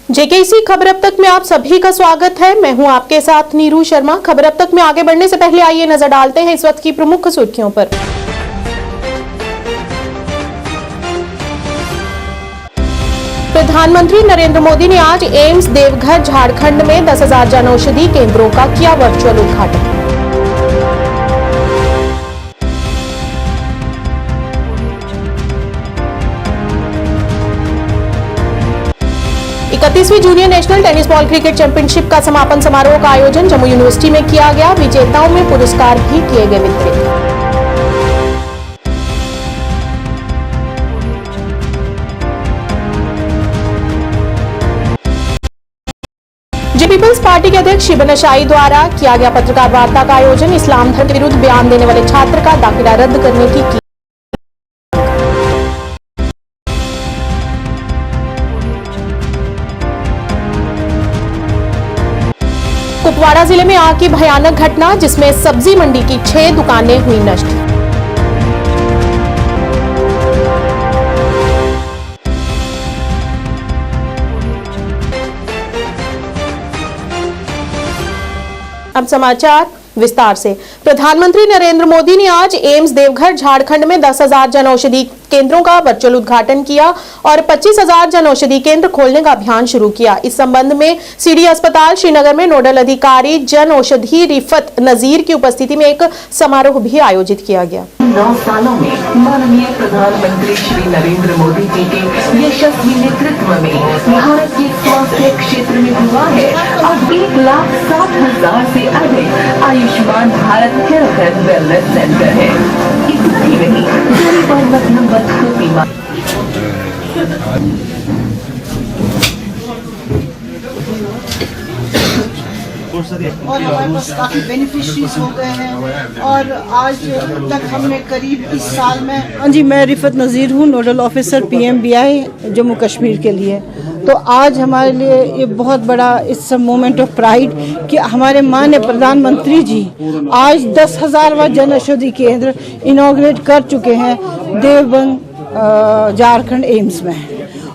JKC खबर अब तक में आप सभी का स्वागत है। मैं हूं आपके साथ नीरू शर्मा। खबर अब तक में आगे बढ़ने से पहले आइए नजर डालते हैं इस वक्त की प्रमुख सुर्खियों पर। प्रधानमंत्री नरेंद्र मोदी ने आज एम्स देवघर झारखंड में 10,000 जनऔषधि केंद्रों का किया वर्चुअल उद्घाटन। इकतीसवीं junior national tennis ball cricket championship का समापन समारोह का आयोजन जम्मू यूनिवर्सिटी में किया गया। विजेताओं में पुरस्कार भी किए गए वितरित। पीपल्स पार्टी के अध्यक्ष शिबन शाही द्वारा किया गया पत्रकार वार्ता का आयोजन। इस्लाम धर्म के विरुद्ध बयान देने वाले छात्र का दाखिला रद्द करने की कुपवाड़ा जिले में आग की भयानक घटना, जिसमें सब्जी मंडी की 6 दुकानें हुई नष्ट। अब समाचार विस्तार से। प्रधानमंत्री नरेंद्र मोदी ने आज एम्स देवघर झारखंड में 10,000 जनऔषधि केंद्रों का वर्चुअल उद्घाटन किया और 25,000 जनऔषधि केंद्र खोलने का अभियान शुरू किया। इस संबंध में सीडी अस्पताल श्रीनगर में नोडल अधिकारी जन औषधि रिफत नजीर की उपस्थिति में एक समारोह भी आयोजित किया गया। 9 सालों में माननीय प्रधानमंत्री श्री नरेंद्र मोदी जी के यशस्वी नेतृत्व में भारत के स्वास्थ्य क्षेत्र में हुआ है। अब 1,60,000 से अधिक Ayushman Bharat health and wellness centre है। इतना ही नहीं, गरीब और मध्यम वर्ग को बीमा और हमारे पास काफ़ी बेनिफिशरीज हो गए हैं और आज तक हमने करीब इस साल में। हाँ जी, मैं रिफत नज़ीर हूँ, nodal officer PMBI Jammu Kashmir के लिए। तो आज हमारे लिए ये बहुत बड़ा it's a moment of pride कि हमारे माननीय प्रधानमंत्री जी आज 10,000वां जन औषधि केंद्र इनॉग्रेट कर चुके हैं देवबंद झारखंड एम्स में।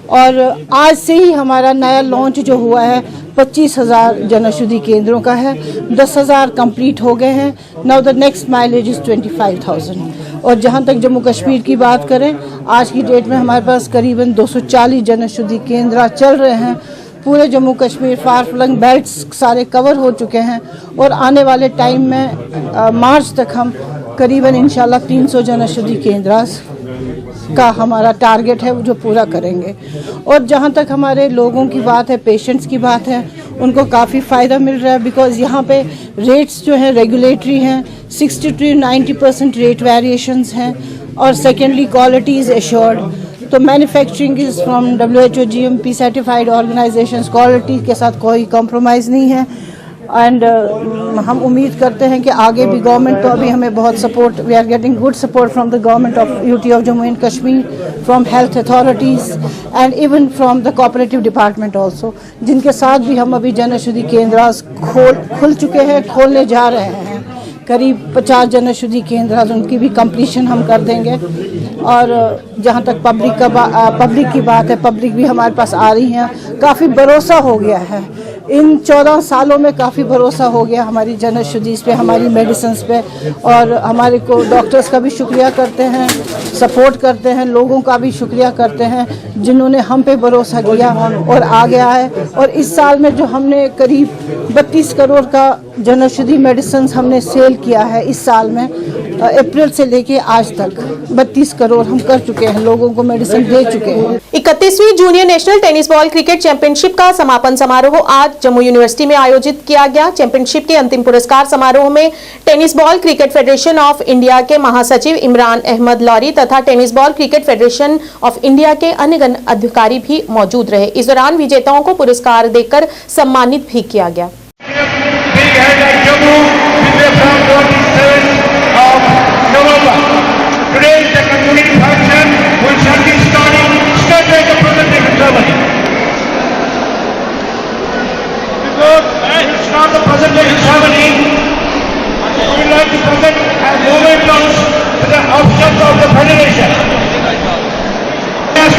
और आज से ही हमारा नया लॉन्च जो हुआ है 25,000 जन औषधि केंद्रों का है। 10,000 कंप्लीट हो गए हैं। Now the next mileage is 25,000। और जहां तक जम्मू कश्मीर की बात करें, आज की डेट में हमारे पास करीबन 240 जन औषधि केंद्र चल रहे हैं। पूरे Jammu Kashmir far flung belts सारे कवर हो चुके हैं और आने वाले टाइम में मार्च तक हम करीबन इंशाल्लाह 300 जन औषधि केंद्र का हमारा टारगेट है जो पूरा करेंगे। और जहाँ तक हमारे लोगों की बात है, पेशेंट्स की बात है, उनको काफ़ी फ़ायदा मिल रहा है बिकॉज़ यहाँ पे रेट्स जो हैं रेगुलेटरी हैं, 60 to 90% रेट वेरिएशंस हैं। और सेकेंडली क्वालिटी इज़ एश्योर्ड। तो manufacturing is from WHO GMP certified organisations. Quality के साथ कोई कॉम्प्रोमाइज़ नहीं है। एंड हम उम्मीद करते हैं कि आगे भी गवर्नमेंट तो अभी हमें बहुत support, we are getting good support from the government of UT of Jammu and Kashmir, from health authorities and even from the cooperative department also, जिनके साथ भी हम अभी जन औषधि केंद्र खुल चुके हैं, खोलने जा रहे हैं। करीब 50 जन औषधि केंद्र उनकी भी कंप्लीशन हम कर देंगे। और जहाँ तक पब्लिक की बात है, पब्लिक भी हमारे पास आ रही हैं। काफ़ी भरोसा हो गया है इन 14 सालों में, काफ़ी भरोसा हो गया हमारी जन औषधि पे, हमारी मेडिसिन्स पे। और हमारे को डॉक्टर्स का भी शुक्रिया करते हैं, सपोर्ट करते हैं, लोगों का भी शुक्रिया करते हैं जिन्होंने हम पे भरोसा किया और आगे आए। और इस साल में जो हमने करीब 32 करोड़ का जन औषधि मेडिसिन हमने सेल किया है इस साल में, अप्रैल से लेके आज तक 32 करोड़ हम कर चुके हैं, लोगों को मेडिसिन दे चुके हैं। 31वीं junior national tennis ball cricket championship का समापन समारोह आज जम्मू यूनिवर्सिटी में आयोजित किया गया। चैंपियनशिप के अंतिम पुरस्कार समारोह में tennis ball cricket federation of India के महासचिव इमरान अहमद लौरी तथा tennis ball cricket federation of India के अन्य गण अधिकारी भी मौजूद रहे। इस दौरान विजेताओं को पुरस्कार देकर सम्मानित भी किया गया। The presentation ceremony, we would like to present a moment to the officials of the federation. Yes.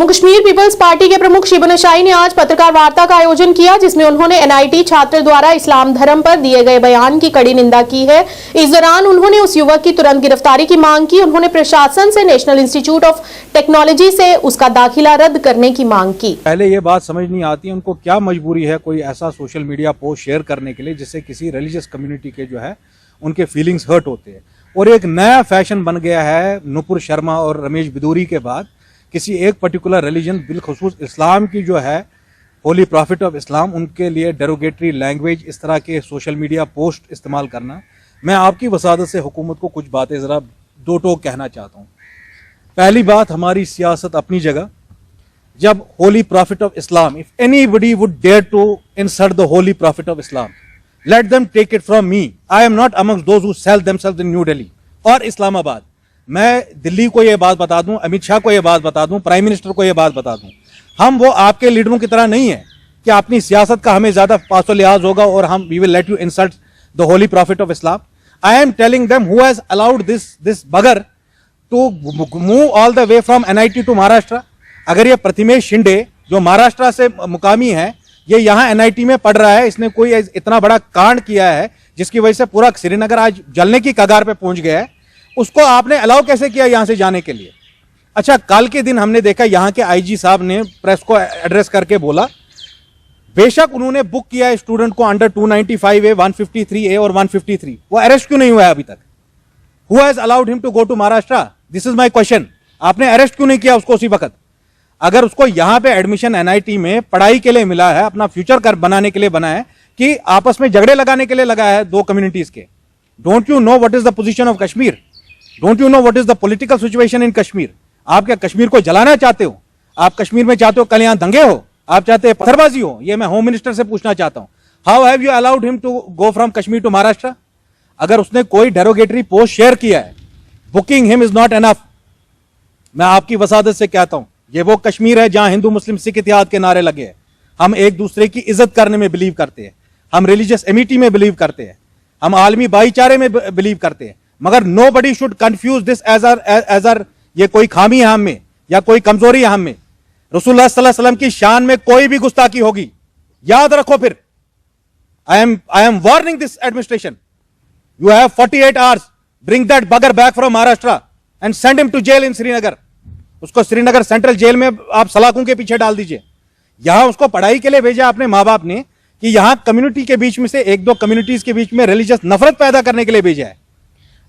Jammu Kashmir Peoples Party के प्रमुख शिबन शाही ने आज पत्रकार वार्ता का आयोजन किया, जिसमें उन्होंने एनआईटी छात्र द्वारा इस्लाम धर्म पर दिए गए बयान की कड़ी निंदा की है। इस दौरान उन्होंने उस युवक की तुरंत गिरफ्तारी की मांग की। उन्होंने प्रशासन से नेशनल इंस्टीट्यूट ऑफ टेक्नोलॉजी से उसका दाखिला रद्द करने की मांग की। पहले ये बात समझ नहीं आती है उनको क्या मजबूरी है कोई ऐसा सोशल मीडिया पोस्ट शेयर करने के लिए जिससे किसी रिलीजियस कम्युनिटी के जो है उनके फीलिंग्स हर्ट होते हैं। और एक नया फैशन बन गया है नुपुर शर्मा और रमेश बिदूरी के बाद किसी एक पर्टिकुलर रिलीजन बिलखुसूस इस्लाम की जो है होली प्रॉफिट ऑफ इस्लाम उनके लिए डेरोगेटरी लैंग्वेज इस तरह के सोशल मीडिया पोस्ट इस्तेमाल करना। मैं आपकी वसादत से हुकूमत को कुछ बातें ज़रा दो टोक कहना चाहता हूँ। पहली बात, हमारी सियासत अपनी जगह। जब holy prophet of Islam, if anybody would dare to insult the holy prophet of Islam, let them take it from me. I am not amongst those who sell themselves in New Delhi और इस्लामाबाद। मैं दिल्ली को ये बात बता दूं, अमित शाह को ये बात बता दूं, प्राइम मिनिस्टर को ये बात बता दूं, हम वो आपके लीडरों की तरह नहीं है कि अपनी सियासत का हमें ज्यादा पासो लिहाज होगा और हम we will let you insult the holy prophet of Islam. I am telling them who has allowed this bugger to move all the way from NIT to Maharashtra. अगर ये प्रतिमेश शिंदे जो महाराष्ट्र से मुकामी है, ये यहाँ एनआईटी में पढ़ रहा है, इसने कोई इतना बड़ा कांड किया है जिसकी वजह से पूरा श्रीनगर आज जलने की कगार पे पहुंच गया है, उसको आपने अलाउ कैसे किया यहाँ से जाने के लिए? अच्छा, कल के दिन हमने देखा यहाँ के आईजी साहब ने प्रेस को एड्रेस करके बोला, बेशक उन्होंने बुक किया है स्टूडेंट को अंडर 295A, 153A और 153, वो अरेस्ट क्यों नहीं हुआ है अभी तक? Who has allowed him to go to Maharashtra? This is my question. आपने अरेस्ट क्यों नहीं किया उसको उसी वक्त? अगर उसको यहां पे एडमिशन एनआईटी में पढ़ाई के लिए मिला है, अपना फ्यूचर कर बनाने के लिए बना है कि आपस में झगड़े लगाने के लिए लगा है दो कम्युनिटीज के? Don't you know what is the position of Kashmir? Don't you know what is the political situation in Kashmir? आप क्या कश्मीर को जलाना चाहते हो? आप कश्मीर में चाहते हो कल यहां दंगे हो? आप चाहते हैं पत्थरबाजी हो? ये मैं होम मिनिस्टर से पूछना चाहता हूं। How have you allowed him to go from Kashmir to Maharashtra? अगर उसने कोई डेरोगेटरी पोस्ट शेयर किया है, booking him is not enough. मैं आपकी वसादत से कहता हूं, ये वो कश्मीर है जहां हिंदू मुस्लिम सिख इत्तेहाद के नारे लगे हैं। हम एक दूसरे की इज्जत करने में बिलीव करते हैं, हम रिलीजियस एमिटी में बिलीव करते हैं, हम आलमी भाईचारे में बिलीव करते हैं, मगर nobody should confuse this as आर ये कोई खामी है हम में या कोई कमजोरी है हम में। रसूलुल्लाह सल्लल्लाहु अलैहि वसल्लम की शान में कोई भी गुस्ताखी होगी, याद रखो फिर। I am warning this administration, you have 48 hours, bring that bugger back from Maharashtra and send him to jail in Srinagar. उसको श्रीनगर सेंट्रल जेल में आप सलाखों के पीछे डाल दीजिए। यहां उसको पढ़ाई के लिए भेजा अपने माँ बाप ने कि यहां कम्युनिटी के बीच में से एक दो कम्युनिटीज के बीच में रिलीजियस नफरत पैदा करने के लिए भेजा है।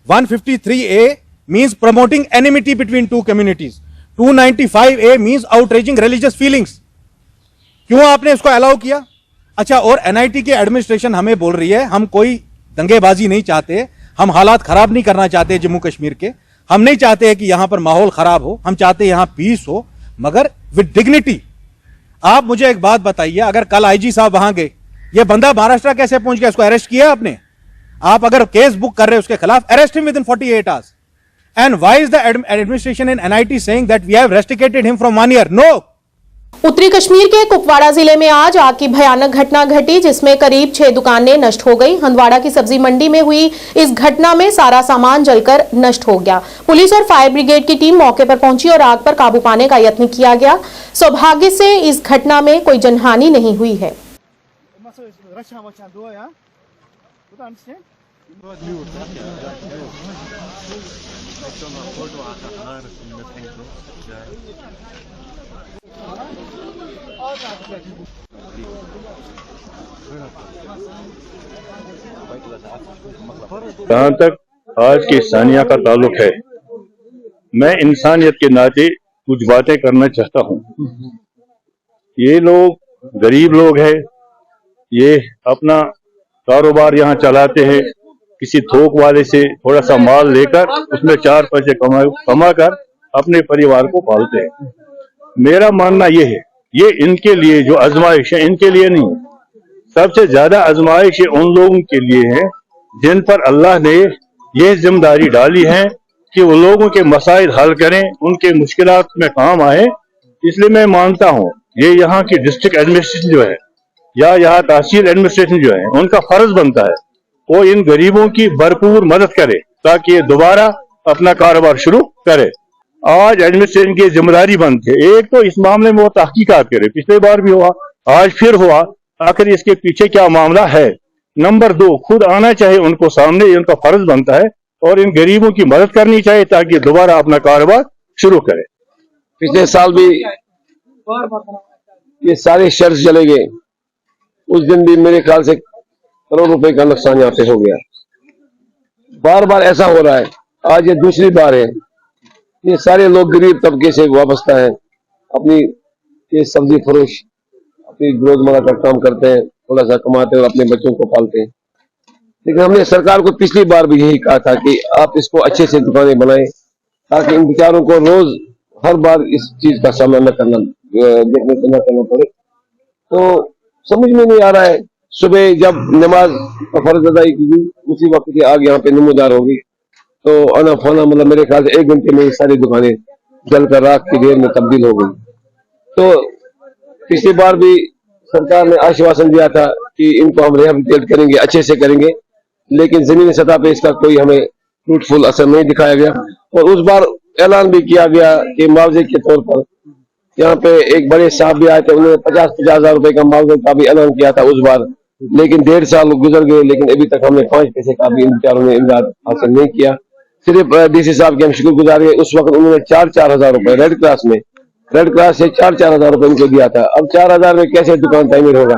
153A means promoting enmity between two communities, 295A means outraging religious feelings. क्यों आपने इसको अलाउ किया? अच्छा, और एनआईटी की एडमिनिस्ट्रेशन हमें बोल रही है हम कोई दंगेबाजी नहीं चाहते, हम हालात खराब नहीं करना चाहते जम्मू कश्मीर के, हम नहीं चाहते हैं कि यहां पर माहौल खराब हो, हम चाहते हैं यहां पीस हो, मगर विद डिग्निटी। आप मुझे एक बात बताइए, अगर कल आईजी साहब वहां गए, ये बंदा महाराष्ट्र कैसे पहुंच गया? इसको अरेस्ट किया आपने? आप अगर केस बुक कर रहे हो उसके खिलाफ, arrest him within 48 hours. And why is the administration in NIT saying that we have restricted him from 1 year? No. उत्तरी कश्मीर के कुपवाड़ा जिले में आज आग की भयानक घटना घटी, जिसमें करीब 6 दुकानें नष्ट हो गई। हंदवाड़ा की सब्जी मंडी में हुई इस घटना में सारा सामान जलकर नष्ट हो गया। पुलिस और फायर ब्रिगेड की टीम मौके पर पहुंची और आग पर काबू पाने का यत्न किया गया। सौभाग्य से इस घटना में कोई जनहानि नहीं हुई है। जहाँ तक आज की सानिया का ताल्लुक है, मैं इंसानियत के नाते कुछ बातें करना चाहता हूँ। ये लोग गरीब लोग हैं, ये अपना कारोबार यहाँ चलाते हैं, किसी थोक वाले से थोड़ा सा माल लेकर उसमें 4 पैसे कमा कर अपने परिवार को पालते हैं। मेरा मानना ये है, ये इनके लिए जो आजमाइश है इनके लिए नहीं, सबसे ज्यादा आजमाइश उन लोगों के लिए है जिन पर अल्लाह ने ये जिम्मेदारी डाली है कि वो लोगों के मसाइल हल करें, उनके मुश्किलात में काम आए। इसलिए मैं मानता हूँ ये यहाँ की डिस्ट्रिक्ट एडमिनिस्ट्रेशन जो है या यहाँ तहसील एडमिनिस्ट्रेशन जो है, उनका फर्ज बनता है वो इन गरीबों की भरपूर मदद करे ताकि ये दोबारा अपना कारोबार शुरू करे। आज एडमिनिस्ट्रेशन की जिम्मेदारी बनती है, एक तो इस मामले में वो तहकीकात करे, पिछले बार भी हुआ, आज फिर हुआ, आखिर इसके पीछे क्या मामला है। नंबर 2, खुद आना चाहिए उनको सामने, ये उनका फर्ज बनता है, और इन गरीबों की मदद करनी चाहिए ताकि दोबारा अपना कारोबार शुरू करें। पिछले साल भी ये सारे शर्त चले गए, उस दिन भी मेरे ख्याल से करोड़ रुपए का नुकसान यहाँ पे हो गया। बार बार ऐसा हो रहा है, आज ये दूसरी बार है। ये सारे लोग गरीब तबके से वाबस्ता है, अपनी ये सब्जी फरोश अपनी रोजमर्रा का काम करते हैं, थोड़ा सा कमाते हैं और अपने बच्चों को पालते हैं। लेकिन हमने सरकार को पिछली बार भी यही कहा था कि आप इसको अच्छे से दुकानें बनाएं ताकि इन बेचारों को रोज हर बार इस चीज का सामना न करना पड़े। तो समझ में नहीं आ रहा है, सुबह जब नमाज फर्ज अदाई की उसी वक्त के आग यहाँ पे नमूदार होगी तो आना फाना मतलब मेरे ख्याल से 1 घंटे में सारी दुकानें जलकर राख की ढेर में तब्दील हो गई। तो पिछली बार भी सरकार ने आश्वासन दिया था कि इनको हम रिहेबिलिटेट करेंगे, अच्छे से करेंगे, लेकिन जमीनी सतह पे इसका कोई हमें फ्रूटफुल असर नहीं दिखाया गया। और उस बार ऐलान भी किया गया कि मुआवजे के तौर पर यहाँ पे एक बड़े साहब भी आए थे, उन्होंने 50-50 हजार रुपए का मुआवजे का भी ऐलान किया था उस बार, लेकिन 1.5 साल गुजर गए, लेकिन अभी तक हमने 5 पैसे का भी इन बेचारों ने इमदाद हासिल नहीं किया। सिर्फ डीसी साहब के हम शुक्रगुजार हैं, उस वक्त उन्होंने 4-4 हजार रुपए रेड क्रॉस से 4-4 हजार रुपए उनको दिया था। अब 4 हजार में कैसे दुकान तामीर होगा।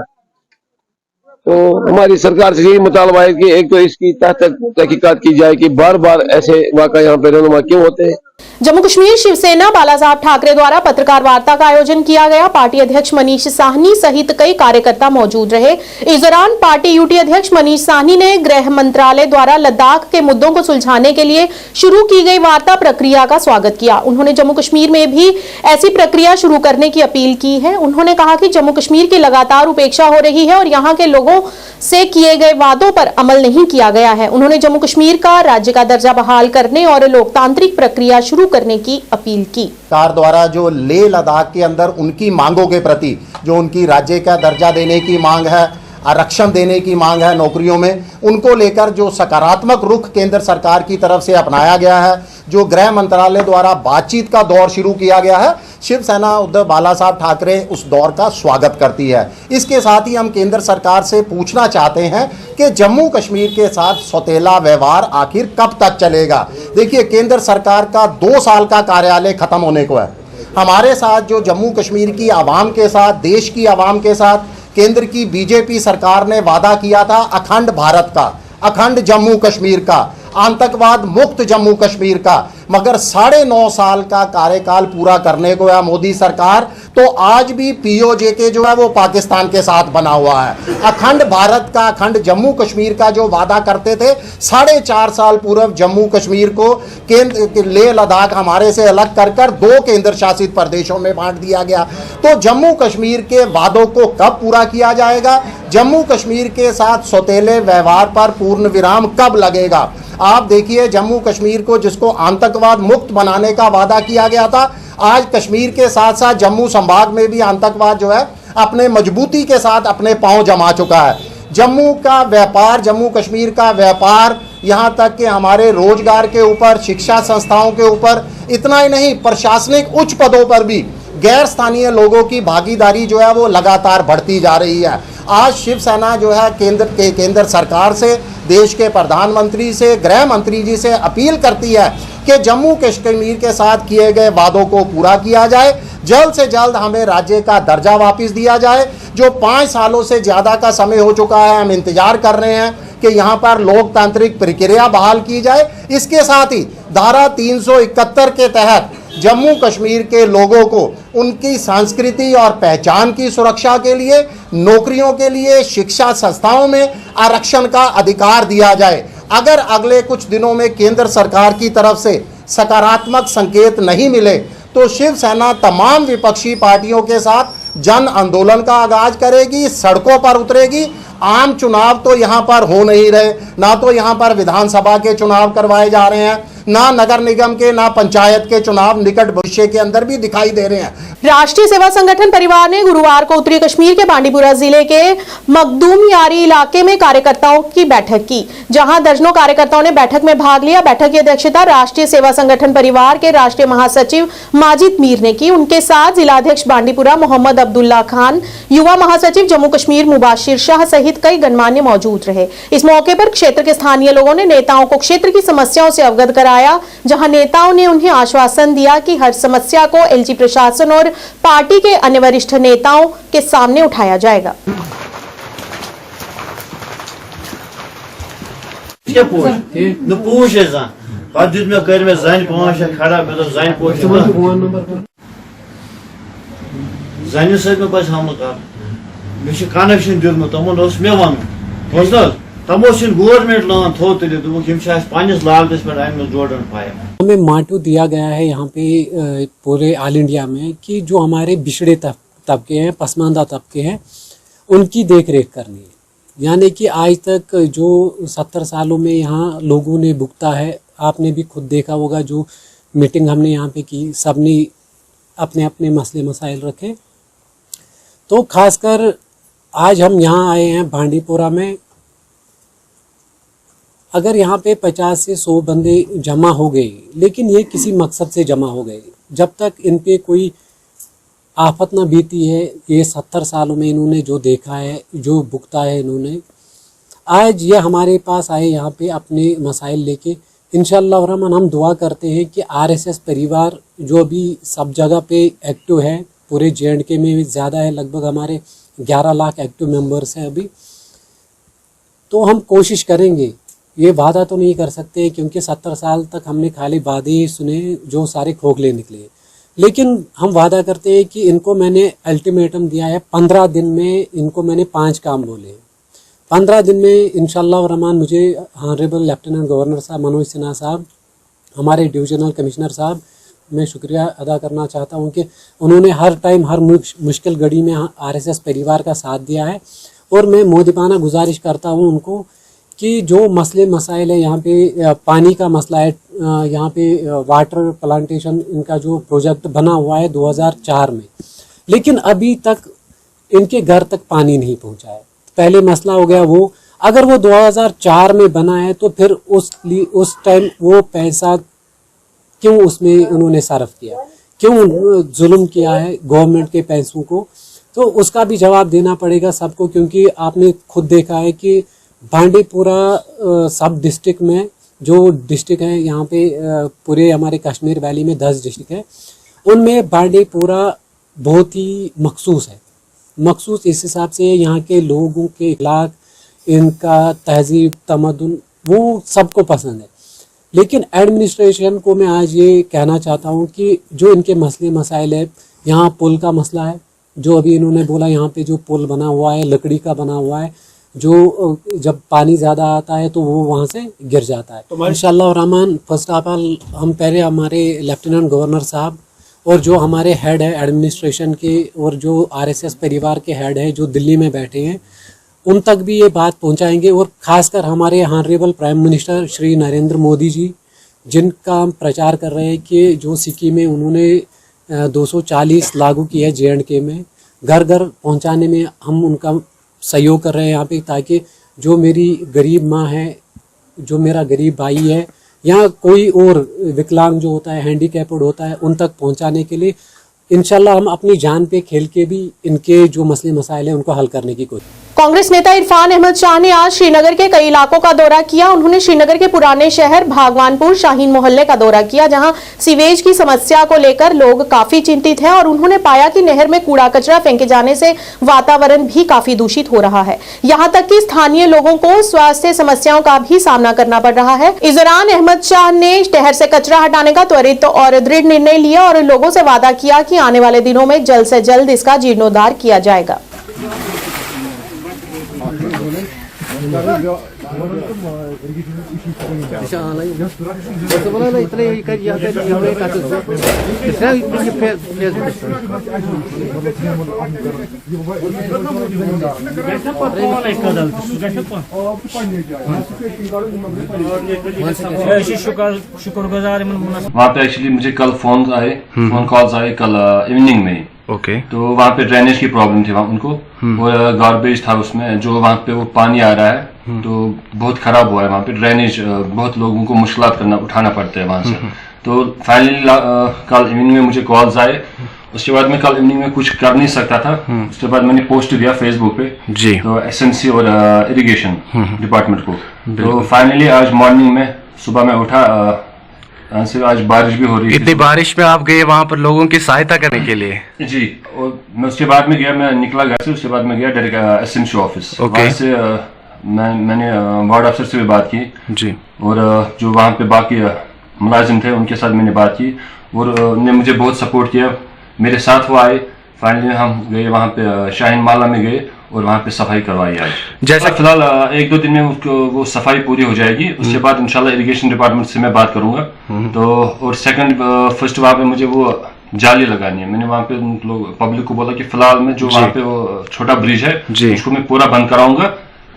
तो हमारी सरकार से यही मुतालबा है कि एक तो इसकी तहकीकात की जाए कि बार बार ऐसे वाक़या यहाँ पे रहनुमा क्यों होते हैं। जम्मू कश्मीर शिवसेना बाला साहब ठाकरे द्वारा पत्रकार वार्ता का आयोजन किया गया। पार्टी अध्यक्ष मनीष साहनी सहित कई कार्यकर्ता मौजूद रहे। इस दौरान पार्टी यूटी अध्यक्ष मनीष साहनी ने गृह मंत्रालय द्वारा लद्दाख के मुद्दों को सुलझाने के लिए शुरू की गई वार्ता प्रक्रिया का स्वागत किया। उन्होंने जम्मू कश्मीर में भी ऐसी प्रक्रिया शुरू करने की अपील की है। उन्होंने कहा कि जम्मू कश्मीर की लगातार उपेक्षा हो रही है और यहाँ के लोगों से किए गए वादों पर अमल नहीं किया गया है। उन्होंने जम्मू कश्मीर का राज्य का दर्जा बहाल करने और लोकतांत्रिक प्रक्रिया शुरू करने की अपील की। सरकार द्वारा जो लेह लद्दाख के अंदर उनकी मांगों के प्रति जो उनकी राज्य का दर्जा देने की मांग है, आरक्षण देने की मांग है नौकरियों में, उनको लेकर जो सकारात्मक रुख केंद्र सरकार की तरफ से अपनाया गया है, जो गृह मंत्रालय द्वारा बातचीत का दौर शुरू किया गया है, शिवसेना उद्धव बाला साहब ठाकरे उस दौर का स्वागत करती है। इसके साथ ही हम केंद्र सरकार से पूछना चाहते हैं कि जम्मू कश्मीर के साथ सौतेला व्यवहार आखिर कब तक चलेगा। देखिए, केंद्र सरकार का 2 साल का कार्यकाल खत्म होने को है। हमारे साथ जो जम्मू कश्मीर की आवाम के साथ, देश की आवाम के साथ केंद्र की बीजेपी सरकार ने वादा किया था अखंड भारत का, अखंड जम्मू कश्मीर का, आतंकवाद मुक्त जम्मू कश्मीर का, मगर 9.5 साल का कार्यकाल पूरा करने को है मोदी सरकार, तो आज भी पीओजे जो है वो पाकिस्तान के साथ बना हुआ है। अखंड भारत का, अखंड जम्मू कश्मीर का जो वादा करते थे, 4.5 साल पूर्व जम्मू कश्मीर को केंद्र लेह लद्दाख हमारे से अलग कर 2 केंद्र शासित प्रदेशों में बांट दिया गया। तो जम्मू कश्मीर के वादों को कब पूरा किया जाएगा, जम्मू कश्मीर के साथ सौतेले व्यवहार पर पूर्ण विराम कब लगेगा। आप देखिए, जम्मू कश्मीर को जिसको आतंकवाद मुक्त बनाने का वादा किया गया था, आज कश्मीर के साथ साथ जम्मू संभाग में भी आतंकवाद जो है अपने मजबूती के साथ अपने पांव जमा चुका है। जम्मू का व्यापार, जम्मू कश्मीर का व्यापार, यहाँ तक कि हमारे रोजगार के ऊपर, शिक्षा संस्थाओं के ऊपर, इतना ही नहीं प्रशासनिक उच्च पदों पर भी गैर स्थानीय लोगों की भागीदारी जो है वो लगातार बढ़ती जा रही है। आज शिवसेना जो है केंद्र सरकार से, देश के प्रधानमंत्री से, गृह मंत्री जी से अपील करती है कि जम्मू कश्मीर के साथ किए गए वादों को पूरा किया जाए, जल्द से जल्द हमें राज्य का दर्जा वापस दिया जाए। जो 5 सालों से ज़्यादा का समय हो चुका है, हम इंतजार कर रहे हैं कि यहाँ पर लोकतांत्रिक प्रक्रिया बहाल की जाए। इसके साथ ही धारा 371 के तहत जम्मू कश्मीर के लोगों को उनकी संस्कृति और पहचान की सुरक्षा के लिए, नौकरियों के लिए, शिक्षा संस्थाओं में आरक्षण का अधिकार दिया जाए। अगर अगले कुछ दिनों में केंद्र सरकार की तरफ से सकारात्मक संकेत नहीं मिले तो शिवसेना तमाम विपक्षी पार्टियों के साथ जन आंदोलन का आगाज करेगी, सड़कों पर उतरेगी आम चुनाव तो यहाँ पर हो नहीं रहे, ना तो यहाँ पर विधानसभा के चुनाव करवाए जा रहे हैं, ना नगर निगम के, ना पंचायत के चुनाव निकट भविष्य के अंदर भी दिखाई दे रहे हैं। राष्ट्रीय सेवा संगठन परिवार ने गुरुवार को उत्तरी कश्मीर के बांडीपुरा जिले के मखदूम यारी इलाके में कार्यकर्ताओं की बैठक की, जहां दर्जनों कार्यकर्ताओं ने बैठक में भाग लिया। बैठक की अध्यक्षता राष्ट्रीय सेवा संगठन परिवार के राष्ट्रीय महासचिव माजिद मीर ने की। उनके साथ जिलाध्यक्ष बांडीपुरा मोहम्मद अब्दुल्ला खान, युवा महासचिव जम्मू कश्मीर मुबाशिर शाह सहित कई गणमान्य मौजूद रहे। इस मौके पर क्षेत्र के स्थानीय लोगों ने नेताओं को क्षेत्र की समस्याओं से अवगत कराया, जहां नेताओं ने उन्हें आश्वासन दिया कि हर समस्या को एलजी प्रशासन और पार्टी के अन्य वरिष्ठ नेताओं के सामने उठाया जाएगा। कनेक्शन दिलमुत तमन मे वन तमो गवर्नमेंट लान थो तुल पानिस लागत पे जोड़न पाया। हमें माटू दिया गया है यहाँ पे पूरे ऑल इंडिया में कि जो हमारे बिछड़े तबके हैं, पसमानदा तबके हैं, उनकी देख रेख करनी है। यानी कि आज तक जो 70 सालों में यहाँ लोगों ने भुगता है, आपने भी खुद देखा होगा, जो मीटिंग हमने यहाँ पे की, सबने अपने अपने मसले मसाइल रखे। तो खासकर आज हम यहाँ आए हैं बांडीपुरा में। अगर यहाँ पे 50 से 100 बंदे जमा हो गए, लेकिन ये किसी मकसद से जमा हो गए। जब तक इन पे कोई आफत ना बीती है, ये 70 सालों में इन्होंने जो देखा है, जो भुगता है इन्होंने, आज ये हमारे पास आए यहाँ पे अपने मसाइल लेके। इंशाअल्लाह रहमान हम दुआ करते हैं कि आरएसएस परिवार जो अभी सब जगह पे एक्टिव है, पूरे JNK में ज़्यादा है, लगभग हमारे 11 लाख एक्टिव मेंबर्स हैं अभी। तो हम कोशिश करेंगे, ये वादा तो नहीं कर सकते क्योंकि 70 साल तक हमने खाली वादे ही सुने जो सारे खोखले निकले, लेकिन हम वादा करते हैं कि इनको मैंने अल्टीमेटम दिया है, 15 दिन में इनको मैंने 5 काम बोले। 15 दिन में इंशाअल्लाह रहमान मुझे ऑनरेबल लेफ्टिनेंट गवर्नर साहब मनोज सिन्हा साहब, हमारे डिविजनल कमिश्नर साहब, मैं शुक्रिया अदा करना चाहता हूं कि उन्होंने हर टाइम हर मुश्किल घड़ी में आरएसएस परिवार का साथ दिया है। और मैं मोदिबाना गुजारिश करता हूं उनको कि जो मसले मसाइल है, यहाँ पे पानी का मसला है, यहाँ पे वाटर प्लांटेशन इनका जो प्रोजेक्ट बना हुआ है 2004 में, लेकिन अभी तक इनके घर तक पानी नहीं पहुँचा है। पहले मसला हो गया वो, अगर वो 2004 में बना है तो फिर उस टाइम वो पैसा क्यों उसमें उन्होंने सर्व किया, क्यों जुल्म किया है गवर्नमेंट के पैसों को, तो उसका भी जवाब देना पड़ेगा सबको। क्योंकि आपने खुद देखा है कि बांडीपुरा सब डिस्ट्रिक्ट में जो डिस्ट्रिक्ट हैं यहाँ पे पूरे हमारे कश्मीर वैली में 10 डिस्ट्रिक्ट हैं, उनमें बांडीपुरा बहुत ही मखसूस है। मखसूस इस हिसाब से यहाँ के लोगों के इखलाक, इनका तहजीब, तमद्दुन, वो सबको पसंद है। लेकिन एडमिनिस्ट्रेशन को मैं आज ये कहना चाहता हूँ कि जो इनके मसले मसाइल है, यहाँ पुल का मसला है, जो अभी इन्होंने बोला यहाँ पे जो पुल बना हुआ है लकड़ी का बना हुआ है, जो जब पानी ज़्यादा आता है तो वो वहाँ से गिर जाता है। तो इंशाअल्लाह रहमान फर्स्ट ऑफ ऑल हम पहले हमारे लेफ्टिनेंट गवर्नर साहब और जो हमारे हेड है एडमिनिस्ट्रेशन के और जो आरएसएस परिवार के हेड है जो दिल्ली में बैठे हैं, उन तक भी ये बात पहुंचाएंगे। और ख़ासकर हमारे honourable prime minister Shri Narendra Modi ji, जिनका हम प्रचार कर रहे हैं कि जो सिक्किम में उन्होंने 240 लागू किया है JNK में, घर घर पहुंचाने में हम उनका सहयोग कर रहे हैं यहाँ पे, ताकि जो मेरी गरीब माँ है, जो मेरा गरीब भाई है, या कोई और विकलांग जो होता है, हैंडीकैप्ड होता है, उन तक पहुंचाने के लिए इंशाल्लाह हम अपनी जान पे खेल के भी इनके जो मसले मसाइल हैं उनको हल करने की कोशिश। कांग्रेस नेता इरफान अहमद शाह ने आज श्रीनगर के कई इलाकों का दौरा किया। उन्होंने श्रीनगर के पुराने शहर भागवानपुर शाहीन मोहल्ले का दौरा किया, जहां सीवेज की समस्या को लेकर लोग काफी चिंतित हैं और उन्होंने पाया कि नहर में कूड़ा कचरा फेंके जाने से वातावरण भी काफी दूषित हो रहा है। यहां तक कि स्थानीय लोगों को स्वास्थ्य समस्याओं का भी सामना करना पड़ रहा है। इस दौरान अहमद शाह ने शहर से कचरा हटाने का त्वरित और दृढ़ निर्णय लिया और लोगों से वादा किया कि आने वाले दिनों में जल्द से जल्द इसका जीर्णोद्धार किया जाएगा। वहाँ पे एक्चुअली मुझे कल फोन कॉल्स आए कल इवनिंग में। ओके। तो वहाँ पे ड्रेनेज की प्रॉब्लम थी वहाँ उनको, और गार्बेज था उसमें जो वहाँ पे वो पानी आ रहा है तो बहुत खराब हुआ है वहाँ पे ड्रेनेज, बहुत लोगों को मुश्किलात उठाना पड़ता है वहाँ से। तो फाइनली कल इवनिंग में मुझे कॉल्स आए, उसके बाद मैं कल इवनिंग में कुछ कर नहीं सकता था। उसके बाद मैंने पोस्ट दिया फेसबुक पे जी, तो एसएमसी और इरिगेशन डिपार्टमेंट को। तो फाइनली आज मॉर्निंग में सुबह में उठा, से आज बारिश भी हो रही थी। इतनी बारिश में आप गए वहाँ पर लोगों की सहायता करने के लिए? जी, और मैं उसके बाद में गया, मैं निकला घर से, उसके बाद में गया डायरेक्ट एसएमसी ऑफिस। वहाँ से मैंने वार्ड अफसर से भी बात की जी, और जो वहाँ पे बाकी मुलाजिम थे उनके साथ मैंने बात की, और उन्होंने मुझे बहुत सपोर्ट किया, मेरे साथ वो आए। फाइनली हम गए वहाँ पे शाहीन माला में गए और वहाँ पे सफाई करवाई आज। जैसा फिलहाल 1-2 दिन में वो सफाई पूरी हो जाएगी, उसके बाद इंशाल्लाह इरिगेशन डिपार्टमेंट से मैं बात करूंगा। तो और फर्स्ट वहाँ पे मुझे वो जाली लगानी है। मैंने वहाँ पे लोग पब्लिक को बोला कि फिलहाल में जो वहाँ पे वो छोटा ब्रिज है उसको मैं पूरा बंद कराऊंगा,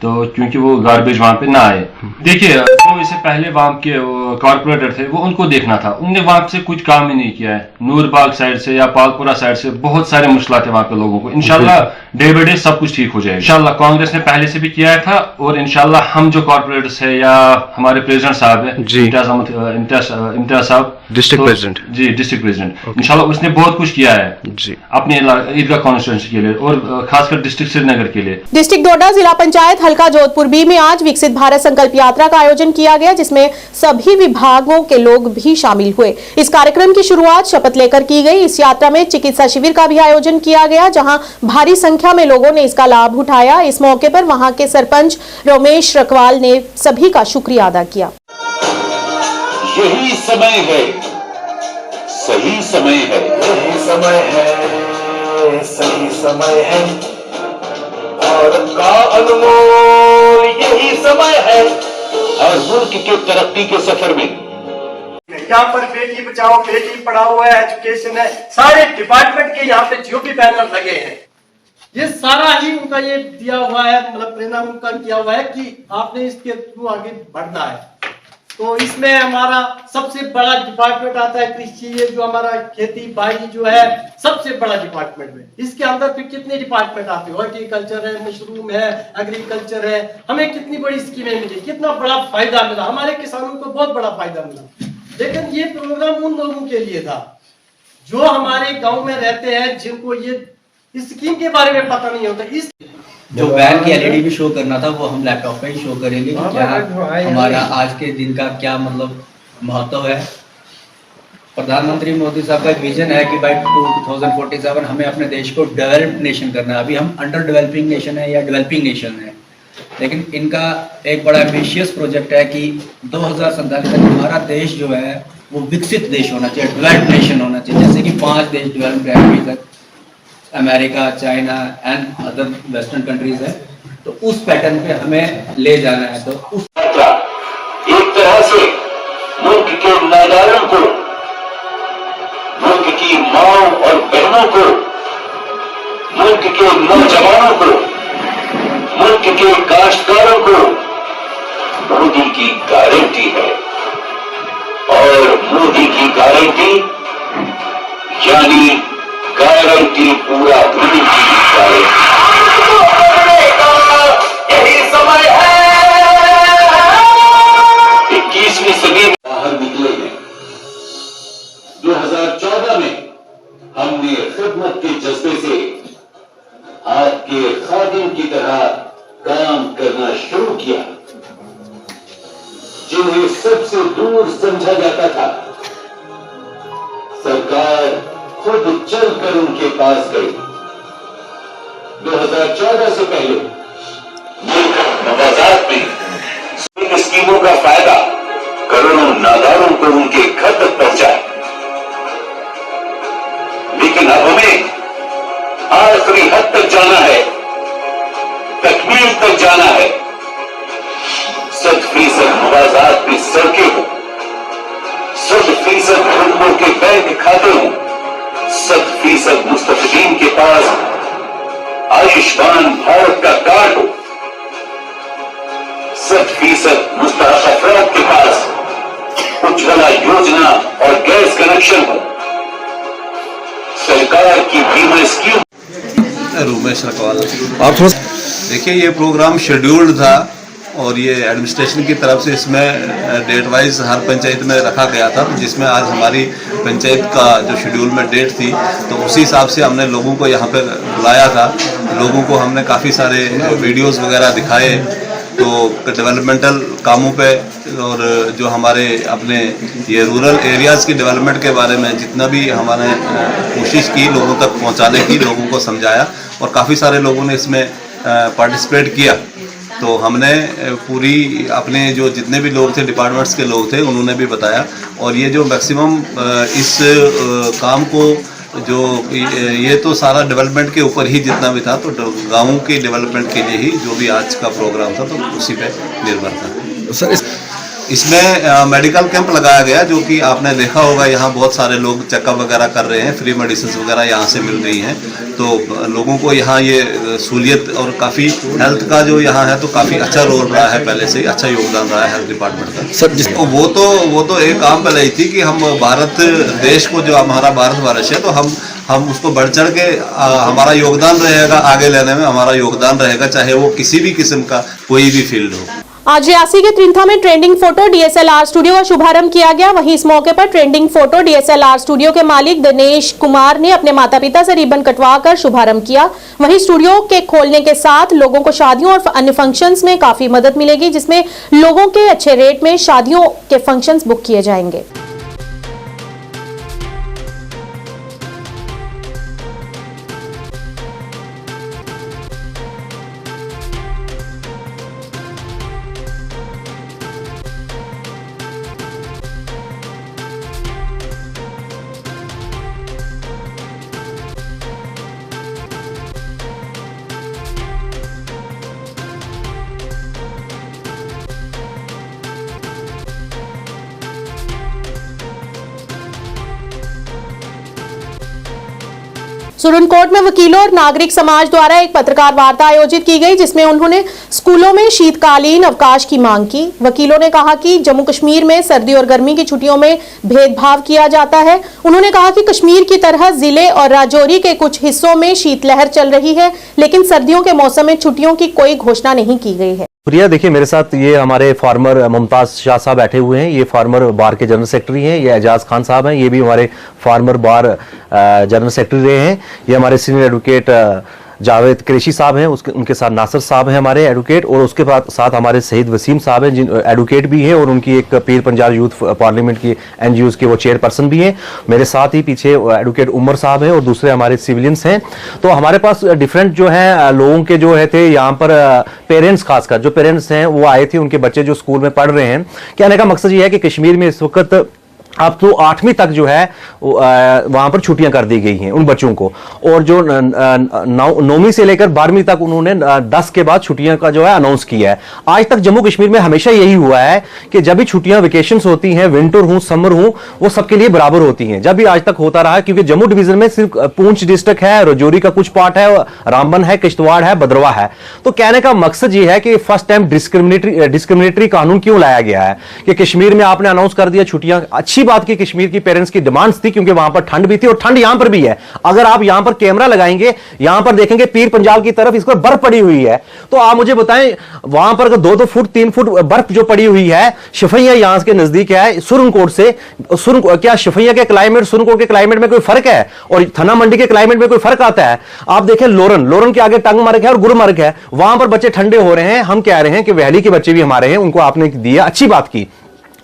तो क्योंकि वो गार्बेज वहाँ पे ना आए। देखिए, जो इससे पहले वहाँ के कॉर्पोरेटर थे वो उनको देखना था, उनने वहाँ से कुछ काम ही नहीं किया है। नूरबाग साइड से या पालपुरा साइड से बहुत सारे मुश्किलात है वहाँ पे लोगों को। इंशाल्लाह डे बाय डे सब कुछ ठीक हो जाएगा। इंशाल्लाह कांग्रेस ने पहले से भी किया था, और इंशाल्लाह हम जो कॉर्पोरेटर्स है या हमारे प्रेसिडेंट साहब है इम्तियाज साहब, डिस्ट्रिक्ट प्रेसिडेंट जी, डिस्ट्रिक्ट प्रेसिडेंट, इंशाल्लाह उसने बहुत कुछ किया है जी अपने ईदगाह कॉन्स्टिट्यूंसी के लिए और खासकर डिस्ट्रिक्ट श्रीनगर के लिए। डिस्ट्रिक्ट डोडा जिला पंचायत हल्का जोधपुर बी में आज विकसित भारत संकल्प यात्रा का आयोजन किया गया, जिसमें सभी विभागों के लोग भी शामिल हुए। इस कार्यक्रम की शुरुआत शपथ लेकर की गई। इस यात्रा में चिकित्सा शिविर का भी आयोजन किया गया, जहां भारी संख्या में लोगों ने इसका लाभ उठाया। इस मौके पर वहां के सरपंच रमेश रखवाल ने सभी का शुक्रिया अदा किया। यही समय है, सही समय है, यही समय है, सही समय है, और का अनमोल यही समय है हर मुल्क के तरक्की के सफर में। यहाँ पर बेटी बचाओ बेटी पढ़ाओ है, एजुकेशन है, सारे डिपार्टमेंट के यहाँ पे जो भी बैनर लगे हैं, ये सारा ही उनका ये दिया हुआ है, मतलब प्रेरणा उनका किया हुआ है कि आपने इसके थ्रू आगे बढ़ना है। तो इसमें हमारा सबसे बड़ा डिपार्टमेंट आता है कृषि, ये जो हमारा खेती बाड़ी जो है सबसे बड़ा डिपार्टमेंट में। इसके अंदर फिर कितने डिपार्टमेंट आते हैं, हॉर्टिकल्चर है, मशरूम है, एग्रीकल्चर है। हमें कितनी बड़ी स्कीमें मिली, कितना बड़ा फायदा मिला, हमारे किसानों को बहुत बड़ा फायदा मिला। लेकिन ये प्रोग्राम उन लोगों के लिए था जो हमारे गाँव में रहते हैं, जिनको ये इस स्कीम के बारे में पता नहीं होता। इस जो बैन की एलईडी भी शो करना था वो हम लैपटॉप पे ही शो करेंगे कि क्या हमारा आज के दिन का क्या मतलब महत्व है। प्रधानमंत्री मोदी साहब का एक विजन है कि बाय 2047 हमें अपने देश को डेवलप्ड नेशन करना है। अभी हम अंडर डेवलपिंग नेशन है या डेवलपिंग नेशन है, लेकिन इनका एक बड़ा एम्बिशियस प्रोजेक्ट है कि 2047 तक हमारा देश जो है वो विकसित देश होना चाहिए, डेवलप्ड नेशन होना चाहिए। जैसे कि 5 देश डेवलप्ड है अभी तक, America, China and other western countries है, तो उस पैटर्न पे हमें ले जाना है। तो उस एक तरह से मुल्क के नादारों को, मुल्क की माओ और बहनों को, मुल्क के नौजवानों को, मुल्क के काश्तकारों को मोदी की गारंटी है, और मोदी की गारंटी यानी गारंटी पूरा होने की गारंटी। यही समय है 21वीं सदी में बाहर निकले हैं। 2014 में हमने खिदमत के जज्बे से आपके खादिम की तरह काम करना शुरू किया। जिन्हें सबसे दूर समझा जाता था, सरकार खुद चलकर उनके पास गई। 2014 से पहले नवाजात में इन स्कीमों का फायदा करोड़ों नादारों को उनके घर तक पहुंचा, लेकिन अब हमें आखिरी हद तक जाना है, तकमील तक जाना है। 100% मुआवजात की सड़कें हो, 100% गरीबों के बैंक खाते हो, 100% मुस्तफीदीन के पास आयुष्मान भारत का कार्ड हो, 100% मुस्तहक अफराद के पास उज्ज्वला योजना और गैस कनेक्शन हो, सरकार की बीमा स्कीम। रुमेश रखवाल। आप देखिए, ये प्रोग्राम शेड्यूल्ड था और ये एडमिनिस्ट्रेशन की तरफ से इसमें डेट वाइज हर पंचायत में रखा गया था, जिसमें आज हमारी पंचायत का जो शेड्यूल में डेट थी तो उसी हिसाब से हमने लोगों को यहाँ पर बुलाया था। लोगों को हमने काफ़ी सारे वीडियोस वगैरह दिखाए तो डेवलपमेंटल कामों पे और जो हमारे अपने ये रूरल एरियाज़ की डेवलपमेंट के बारे में जितना भी हमारे कोशिश की लोगों तक पहुंचाने की, लोगों को समझाया और काफ़ी सारे लोगों ने इसमें पार्टिसिपेट किया। तो हमने पूरी अपने जो जितने भी लोग थे, डिपार्टमेंट्स के लोग थे, उन्होंने भी बताया और ये जो मैक्सिमम इस काम को जो ये तो सारा डेवलपमेंट के ऊपर ही जितना भी था तो गाँवों के डेवलपमेंट के लिए ही जो भी आज का प्रोग्राम था तो उसी पे निर्भर था। सर इसमें मेडिकल कैंप लगाया गया जो कि आपने देखा होगा, यहाँ बहुत सारे लोग चेकअप वगैरह कर रहे हैं, फ्री मेडिसिन वगैरह यहाँ से मिल रही हैं तो लोगों को यहाँ ये सहूलियत और काफ़ी हेल्थ का जो यहाँ है तो काफ़ी अच्छा रोल रहा है, पहले से ही अच्छा योगदान रहा है हेल्थ डिपार्टमेंट का। सर जिसको वो तो एक काम पहले ही थी कि हम भारत देश को जो हमारा भारतवर्ष है तो हम उसको बढ़ चढ़ के हमारा योगदान रहेगा, आगे लेने में हमारा योगदान रहेगा, चाहे वो किसी भी किस्म का कोई भी फील्ड हो। आज रियासी के त्रिंथा में ट्रेंडिंग फोटो डीएसएलआर स्टूडियो का शुभारंभ किया गया। वहीं इस मौके पर ट्रेंडिंग फोटो डीएसएलआर स्टूडियो के मालिक दिनेश कुमार ने अपने माता पिता से रिबन कटवाकर शुभारंभ किया। वहीं स्टूडियो के खोलने के साथ लोगों को शादियों और अन्य फंक्शंस में काफी मदद मिलेगी, जिसमें लोगों के अच्छे रेट में शादियों के फंक्शंस बुक किए जाएंगे। सुरनकोट में वकीलों और नागरिक समाज द्वारा एक पत्रकार वार्ता आयोजित की गई, जिसमें उन्होंने स्कूलों में शीतकालीन अवकाश की मांग की। वकीलों ने कहा कि जम्मू कश्मीर में सर्दी और गर्मी की छुट्टियों में भेदभाव किया जाता है। उन्होंने कहा कि कश्मीर की तरह जिले और राजौरी के कुछ हिस्सों में शीतलहर चल रही है, लेकिन सर्दियों के मौसम में छुट्टियों की कोई घोषणा नहीं की गई है। प्रिया, देखिए मेरे साथ ये हमारे फार्मर मुमताज शाह साहब बैठे हुए हैं। ये फार्मर बार के जनरल सेक्रेटरी हैं। ये एजाज खान साहब हैं, ये भी हमारे फार्मर बार जनरल सेक्रेटरी रहे हैं। ये हमारे सीनियर एडवोकेट जावेद कुरैशी साहब हैं, उनके साथ नासिर साहब हैं हमारे एडवोकेट, और उसके साथ हमारे शहीद वसीम साहब हैं जिन एडवोकेट भी हैं और उनकी एक पीर पंजाब यूथ पार्लियामेंट की एनजीओज के वो चेयरपर्सन भी हैं। मेरे साथ ही पीछे एडवोकेट उमर साहब हैं और दूसरे हमारे सिविलियंस हैं। तो हमारे पास डिफरेंट जो है लोगों के जो है थे यहाँ पर पेरेंट्स, खासकर जो पेरेंट्स हैं वो आए थे, उनके बच्चे जो स्कूल में पढ़ रहे हैं। कहने का मकसद ये है कि कश्मीर में इस वक्त अब तो 8वीं तक जो है वहां पर छुट्टियां कर दी गई हैं उन बच्चों को, और जो 9वीं से लेकर 12वीं तक उन्होंने 10 के बाद छुट्टियां का जो है अनाउंस किया है। आज तक जम्मू कश्मीर में हमेशा यही हुआ है कि जब भी छुट्टियां वेकेशंस होती हैं, विंटर हो समर हो, वो सबके लिए बराबर होती हैं। जब भी आज तक होता रहा है, क्योंकि जम्मू डिवीजन में सिर्फ पूंछ डिस्ट्रिक्ट है, राजौरी का कुछ पार्ट है, रामबन है, किश्तवाड़ है, भद्रवाह है। तो कहने का मकसद ये है कि फर्स्ट टाइम डिस्क्रिमिनेटरी कानून क्यों लाया गया है कि कश्मीर में आपने अनाउंस कर दिया छुट्टियां। अच्छी बात की कश्मीर की पेरेंट्स की डिमांड्स थी, क्योंकि वहां पर ठंड भी थी और ठंड यहां पर भी है। अगर आप यहां पर कैमरा लगाएंगे, यहां पर देखेंगे पीर पंजाब की तरफ इस पर बर्फ पड़ी हुई है, तो आप मुझे बताएं वहां पर 2-2 फुट 3 फुट बर्फ जो पड़ी हुई है। शफैया यहां के नजदीक है, सुरनकोट से क्या शफैया के क्लाइमेट सुरनकोट के क्लाइमेट में कोई फर्क है और थना मंडी के क्लाइमेट में कोई फर्क आता है? आप देखें लोरन के आगे टंगमर्ग है और गुलमर्ग है, वहां पर बच्चे ठंडे हो रहे हैं। हम कह रहे हैं कि वैली के बच्चे भी हमारे हैं, उनको आपने दिया, अच्छी बात की।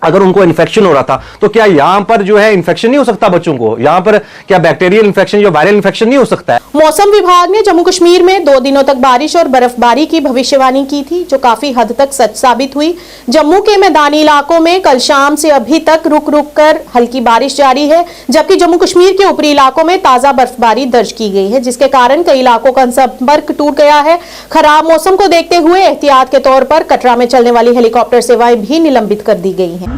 अगर उनको इन्फेक्शन हो रहा था तो क्या यहां पर जो है इन्फेक्शन नहीं हो सकता बच्चों को? यहां पर क्या बैक्टीरियल इन्फेक्शन या वायरल इन्फेक्शन नहीं हो सकता है? मौसम विभाग ने जम्मू कश्मीर में 2 दिनों तक बारिश और बर्फबारी की भविष्यवाणी की थी, जो काफी हद तक सच साबित हुई। जम्मू के मैदानी इलाकों में कल शाम से अभी तक रुक रुक कर हल्की बारिश जारी है, जबकि जम्मू कश्मीर के ऊपरी इलाकों में ताजा बर्फबारी दर्ज की गई है, जिसके कारण कई इलाकों का संपर्क टूट गया है। खराब मौसम को देखते हुए एहतियात के तौर पर कटरा में चलने वाली हेलीकॉप्टर सेवाएं भी निलंबित कर दी गई हैं।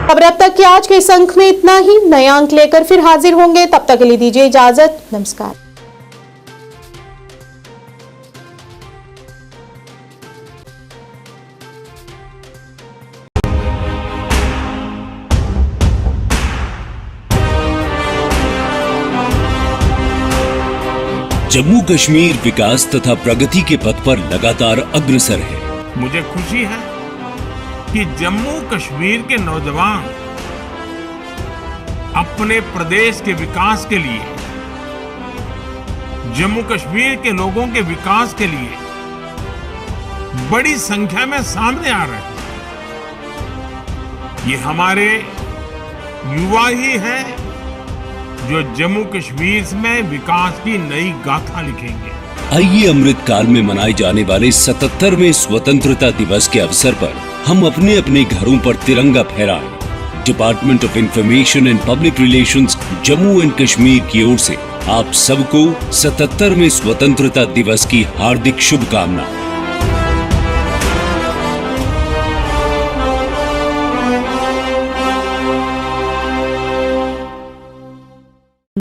खबर अब तक के आज के इस अंक में इतना ही। नए अंक लेकर फिर हाजिर होंगे, तब तक के लिए दीजिए इजाजत। नमस्कार। जम्मू कश्मीर विकास तथा प्रगति के पथ पर लगातार अग्रसर है। मुझे खुशी है कि जम्मू कश्मीर के नौजवान अपने प्रदेश के विकास के लिए, जम्मू कश्मीर के लोगों के विकास के लिए बड़ी संख्या में सामने आ रहे हैं। ये हमारे युवा ही हैं जो जम्मू कश्मीर में विकास की नई गाथा लिखेंगे। आइए अमृत काल में मनाए जाने वाले 77वें स्वतंत्रता दिवस के अवसर पर हम अपने अपने घरों पर तिरंगा फहराएं। Department of information and public relations Jammu and Kashmir की ओर से आप सबको 77वें स्वतंत्रता दिवस की हार्दिक शुभकामनाएं।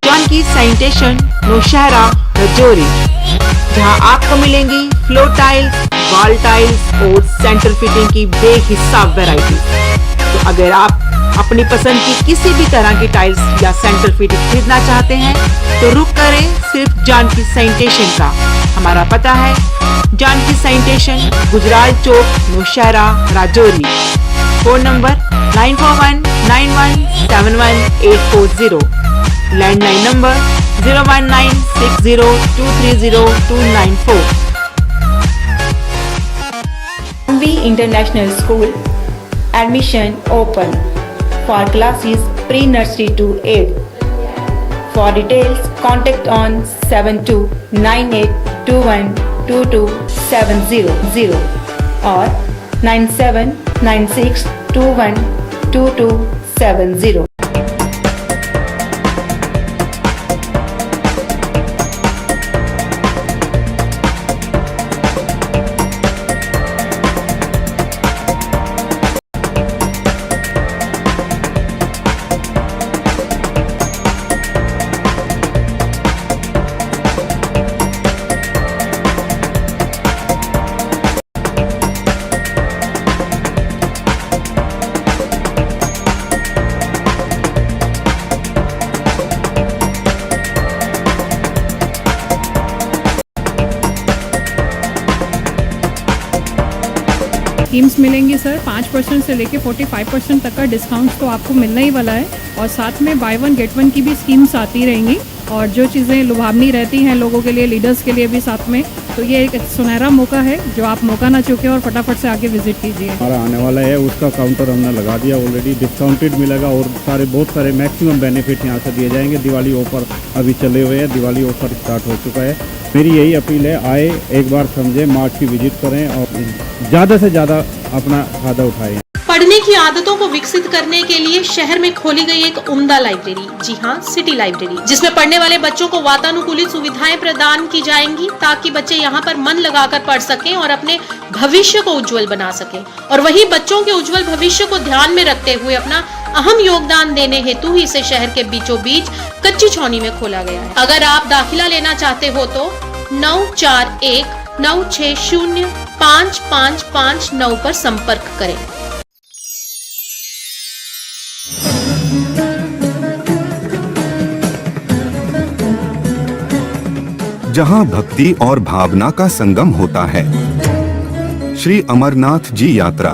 जानकी सैनिटेशन नौशहरा रजौरी, जहां आपको मिलेंगी फ्लोर टाइल्स, वॉल टाइल्स और सेंटर फिटिंग की बेहिसाब वैरायटी। तो अगर आप अपनी पसंद की किसी भी तरह की टाइल्स या सेंटर फिटिंग खरीदना चाहते हैं तो रुक करें सिर्फ जानकी सैनिटेशन का। हमारा पता है Janki sanitation, Gujral Chowk, Naushera, Rajouri. Phone number 9419171840, landline number 01960230294। MV International School admission open for classes pre-nursery to 8th. For details, contact on 7298212270 or 9796212270. Schemes मिलेंगी सर। 5% से लेके 45% तक का डिस्काउंट तो आपको मिलने ही वाला है, और साथ में बाय वन गेट वन की भी स्कीम्स आती रहेंगी। और जो चीज़ें लुभावनी रहती हैं लोगों के लिए, लीडर्स के लिए भी साथ में, तो ये एक सुनहरा मौका है जो आप मौका ना चूकें और फटाफट से आके विजिट कीजिए। हमारा आने वाला है उसका काउंटर हमने लगा दिया ऑलरेडी, डिस्काउंटेड मिलेगा और बहुत सारे मैक्सिमम बेनिफिट यहाँ से दिए जाएंगे। दिवाली ऑफर अभी चले हुए हैं, दिवाली ऑफर स्टार्ट हो चुका है। मेरी यही अपील है, आए एक बार समझें, मार्ट की विजिट करें और ज़्यादा से ज़्यादा अपना फायदा उठाएं। पढ़ने की आदतों को विकसित करने के लिए शहर में खोली गई एक उम्दा लाइब्रेरी, जी हाँ, सिटी लाइब्रेरी, जिसमें पढ़ने वाले बच्चों को वातानुकूलित सुविधाएं प्रदान की जाएंगी ताकि बच्चे यहाँ पर मन लगाकर पढ़ सकें और अपने भविष्य को उज्जवल बना सकें। और वही बच्चों के उज्जवल भविष्य को ध्यान में रखते हुए अपना अहम योगदान देने हेतु ही इसे शहर के बीचों बीच कच्ची छौनी में खोला गया है। अगर आप दाखिला लेना चाहते हो तो 9419605559 पर संपर्क करें। जहां भक्ति और भावना का संगम होता है। श्री अमरनाथ जी यात्रा।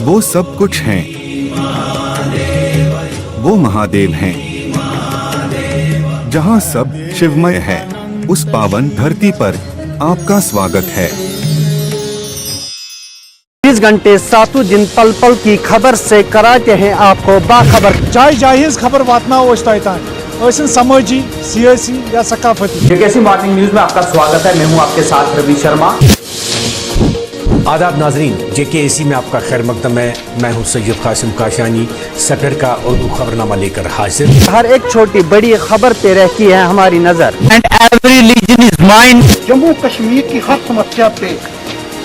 वो सब कुछ हैं, वो महादेव हैं, जहां सब शिवमय है। उस पावन धरती पर आपका स्वागत है। 20 घंटे सातों दिन पल पल की खबर से कराते हैं आपको बाखबर। जाय जायज खबर वातनाओ समाजी, सियासी या सकाफती। जेकेसी मॉर्निंग न्यूज में आपका स्वागत है। मैं हूं आपके साथ रवि शर्मा। आदाब नाजरीन, जेकेएसी में आपका खैर मकदम है। मैं हूं सैयद कासिम काशानी, सफर का उर्दू खबरनामा लेकर हाजिर। हर एक छोटी बड़ी खबर पे रहती है हमारी नजर। And every region is mine. Jammu Kashmir की हर समस्या पे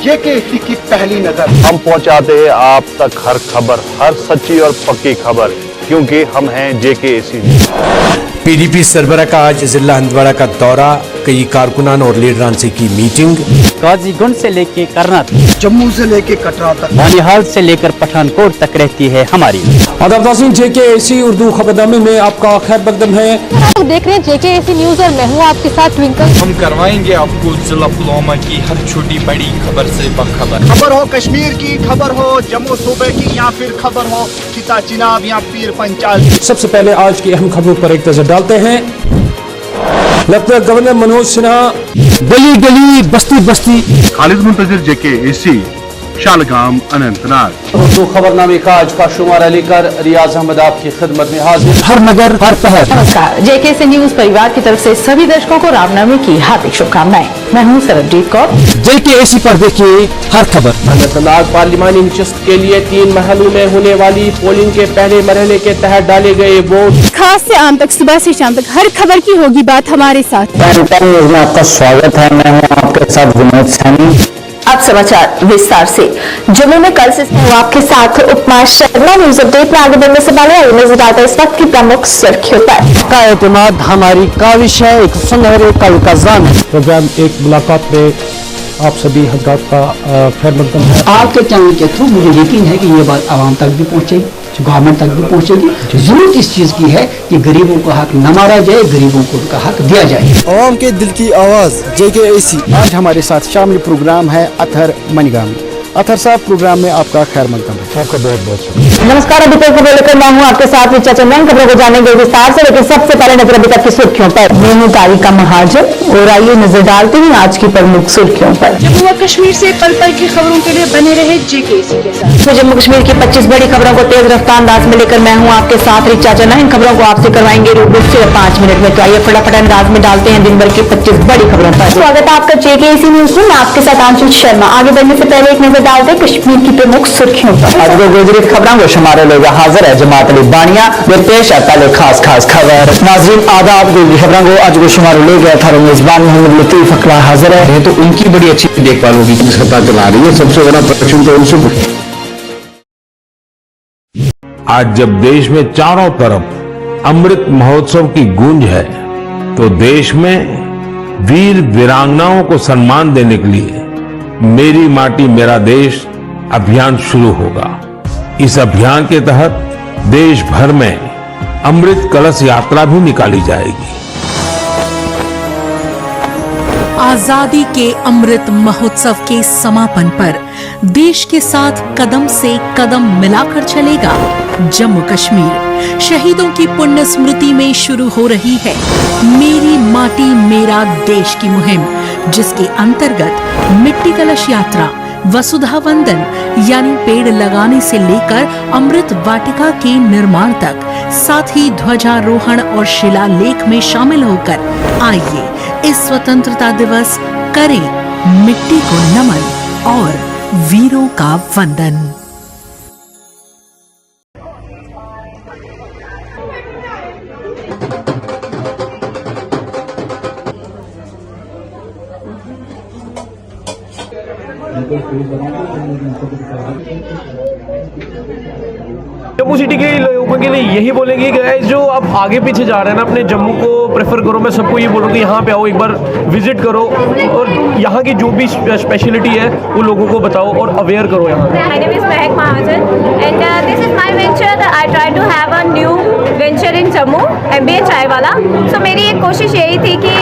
जेकेएसी की पहली नजर। हम पहुंचाते हैं आप तक हर खबर, हर सच्ची और पक्की खबर, क्योंकि हम हैं जेकेएसी। पीडीपी सरबराह का आज जिला हंदवाड़ा का दौरा, कई कारकुनान और लीडरान से की मीटिंग। गाजीगुंड से लेके करनाल, जम्मू से लेके कटरा तक, बानिहाल से लेकर पठानकोट तक रहती है हमारी। आदाब नाज़रीन, जेकेएसी उर्दू खबरनामे में आपका खैर मकदम है। आप देख रहे हैं जेकेएसी न्यूज और मैं हूँ आपके साथ ट्विंकल। हम करवाएंगे आपको जिला पुलवामा की हर छोटी बड़ी खबर से बाखबर। खबर हो कश्मीर की, खबर हो जम्मू सूबे की, या फिर खबर हो चिता चिनाब या पीर पंचाल। सबसे पहले आज की अहम खबरों पर एक नजर डालते हैं। लेफ्टिनेंट गवर्नर मनोज सिन्हा गली गली बस्ती बस्ती। खालिद मुंतजिर जेकेएसी शालगाम अनंतनाग। उर्दू खबरनामे का आज का शुमारा लेकर रियाज अहमद आपकी खिदमत में हाजिर। हर नगर हर पहर। नमस्कार, जेकेएसी न्यूज परिवार की तरफ से सभी दर्शकों को रामनवमी की हार्दिक शुभकामनाएं। मैं हूँ सरबजीत कौर। जेकेएसी पर देखिए हर खबर। अनंतनाग पार्लिमानी नशिस्त के लिए 3 महलों में होने वाली पोलिंग के पहले मरहले के तहत डाले गए वोट। खास से आम तक, सुबह से शाम तक हर खबर की होगी बात हमारे साथ। न्यूज में आपका स्वागत है। मैं हूँ आपके साथ विनोद सैनी। अब समाचार विस्तार से। जम्मू में कल से आपके साथ उपमा शर्मा। न्यूज अपडेट में आगे बढ़ने से पहले नजर डालते हैं इस वक्त की प्रमुख सुर्खियों पर। का एतमाद हमारी काविश है, एक सुनहरे कल का जान। प्रोग्राम एक मुलाकात में आप सभी हजरात का खैर मकदम है। आपके चैनल के थ्रू मुझे यकीन है कि ये बात आवाम तक भी पहुंचेगी, गवर्नमेंट तक भी पहुंचेगी। जरूरत इस चीज की है कि गरीबों का हक न मारा जाए, गरीबों को उनका हक दिया जाए। आवाम के दिल की आवाज जेकेएसी। आज हमारे साथ शामिल प्रोग्राम है अतहर मनीगामी। अतहर साहब, प्रोग्राम में आपका खैर मकदम है। आपका बहुत बहुत शुक्रिया। नमस्कार, अभी तक खबर लेकर मैं हूँ आपके साथ रिचा चंदन। खबरों को जानेंगे विस्तार से, लेकिन सबसे पहले नजर अभी तक की सुर्खियों पर। मैं हूँ तारिका महाजन और आइए नजर डालते हैं आज की प्रमुख सुर्खियों पर। जम्मू व कश्मीर से पल पल की खबरों के लिए बने रहे जेकेएसी के साथ। तो जम्मू कश्मीर की 25 बड़ी खबरों को तेज रफ्तार अंदाज में लेकर मैं हूँ आपके साथ रिचा चंदन। इन खबरों को आपसे करवाएंगे रूबरू से 5 मिनट में। तो आइए फटाफट अंदाज में डालते हैं दिन भर की 25 बड़ी खबरों पर। स्वागत है आपका जेकेएसी न्यूज में। मैं आपके साथ आंशु शर्मा। आगे बढ़ने से पहले एक नजर डालते हैं कश्मीर की प्रमुख सुर्खियों पर। आज को गुजरित खबरों को शुमारे लेगा हाजिर है जमात अली बानिया। पेश है पहले खास खबर। नाज़रीन आदाब, खबरों को आज को शुमारे ले गया था मेजबान मोहम्मद लतीफ अकला हाजिर है। तो उनकी बड़ी अच्छी देखभाल होगी, जिसका पता चला रही है। सबसे बड़ा प्रश्न तो उनसे। आज जब देश में चारों तरफ अमृत महोत्सव की गूंज है, तो देश में वीर वीरांगनाओं को सम्मान देने के लिए मेरी माटी मेरा देश अभियान शुरू होगा। इस अभियान के तहत देश भर में अमृत कलश यात्रा भी निकाली जाएगी। आजादी के अमृत महोत्सव के समापन पर देश के साथ कदम से कदम मिलाकर चलेगा जम्मू कश्मीर। शहीदों की पुण्य स्मृति में शुरू हो रही है मेरी माटी मेरा देश की मुहिम, जिसके अंतर्गत मिट्टी कलश यात्रा, वसुधा वंदन यानी पेड़ लगाने से लेकर अमृत वाटिका के निर्माण तक, साथ ही ध्वजारोहण और शिलालेख में शामिल होकर आइए इस स्वतंत्रता दिवस करें मिट्टी को नमन और वीरों का वंदन। जम्मू सिटी के लोगों के लिए यही बोलेंगे कि जो आप आगे पीछे जा रहे हैं ना, अपने जम्मू को प्रेफर करो। मैं सबको ये बोलूँगा यहाँ पे आओ, एक बार विजिट करो और यहाँ की जो भी स्पेशलिटी है वो लोगों को बताओ और अवेयर करो यहाँ। My name is Mehak Mahajan and this is my venture that I try to have a new venture in Jammu, MBA चाय वाला। So मेरी एक कोशिश यही थी कि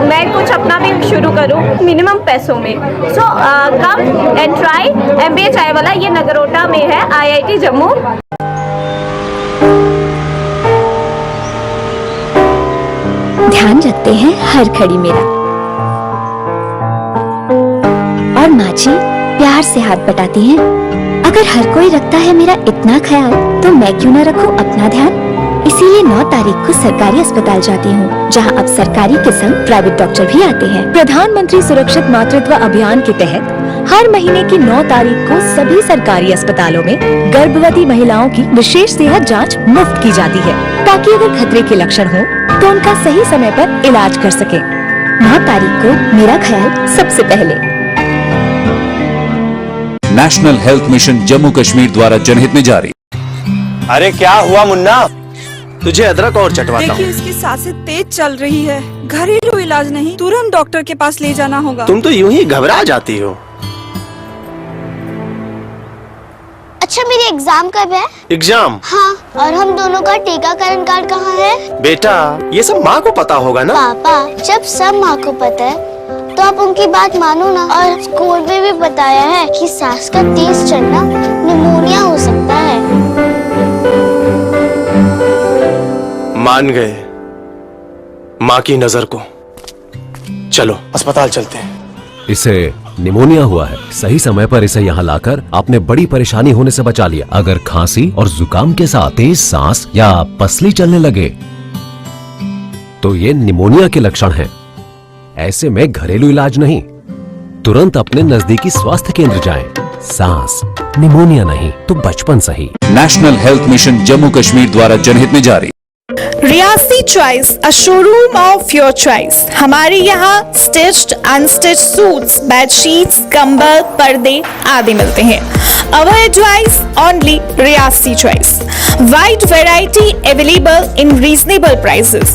मैं कुछ अपना भी शुरू करूँ मिनिमम पैसों में। So come and try MBA चाय वाला। ये नगरोटा में है, IIT जम्मू। ध्यान रखते हैं हर घड़ी मेरा, और माँ जी प्यार से हाथ बटाती हैं। अगर हर कोई रखता है मेरा इतना ख्याल, तो मैं क्यों न रखूं अपना ध्यान। इसीलिए 9 तारीख को सरकारी अस्पताल जाती हूँ, जहाँ अब सरकारी के संग प्राइवेट डॉक्टर भी आते हैं। प्रधानमंत्री सुरक्षित मातृत्व अभियान के तहत हर महीने की 9 तारीख को सभी सरकारी अस्पतालों में गर्भवती महिलाओं की विशेष सेहत जांच मुफ्त की जाती है, ताकि अगर खतरे के लक्षण हो तो उनका सही समय पर इलाज कर सके। 9 तारीख को मेरा ख्याल सबसे पहले। National health mission Jammu Kashmir द्वारा जनहित में जारी। अरे क्या हुआ मुन्ना, तुझे अदरक और चटवाता हूँ। देखिए उसकी सांसें तेज चल रही है, घरेलू इलाज नहीं, तुरंत डॉक्टर के पास ले जाना होगा। तुम तो यूं ही घबरा जाती हो। अच्छा मेरी एग्जाम कब है? एग्जाम? हाँ, और हम दोनों का टीकाकरण कार्ड कहाँ है? बेटा ये सब माँ को पता होगा ना। पापा जब सब माँ को पता है तो आप उनकी बात मानो ना। और स्कूल में भी बताया है कि सांस का तेज चलना निमोनिया हो सकता है। मान गए माँ की नजर को। चलो अस्पताल चलते हैं। इसे निमोनिया हुआ है। सही समय पर इसे यहाँ लाकर आपने बड़ी परेशानी होने से बचा लिया। अगर खांसी और जुकाम के साथ तेज सांस या पसली चलने लगे तो ये निमोनिया के लक्षण हैं। ऐसे में घरेलू इलाज नहीं, तुरंत अपने नजदीकी स्वास्थ्य केंद्र जाएं। सांस निमोनिया नहीं तो बचपन सही। National health mission Jammu Kashmir द्वारा जनहित में जारी। Reasi choice, a showroom of your choice. हमारे यहाँ स्टिच्ड, अनस्टिच्ड सूट्स, बेडशीट्स, कंबल, पर्दे आदि मिलते हैं। Our advice only Riyasi choice. Wide variety available in reasonable prices.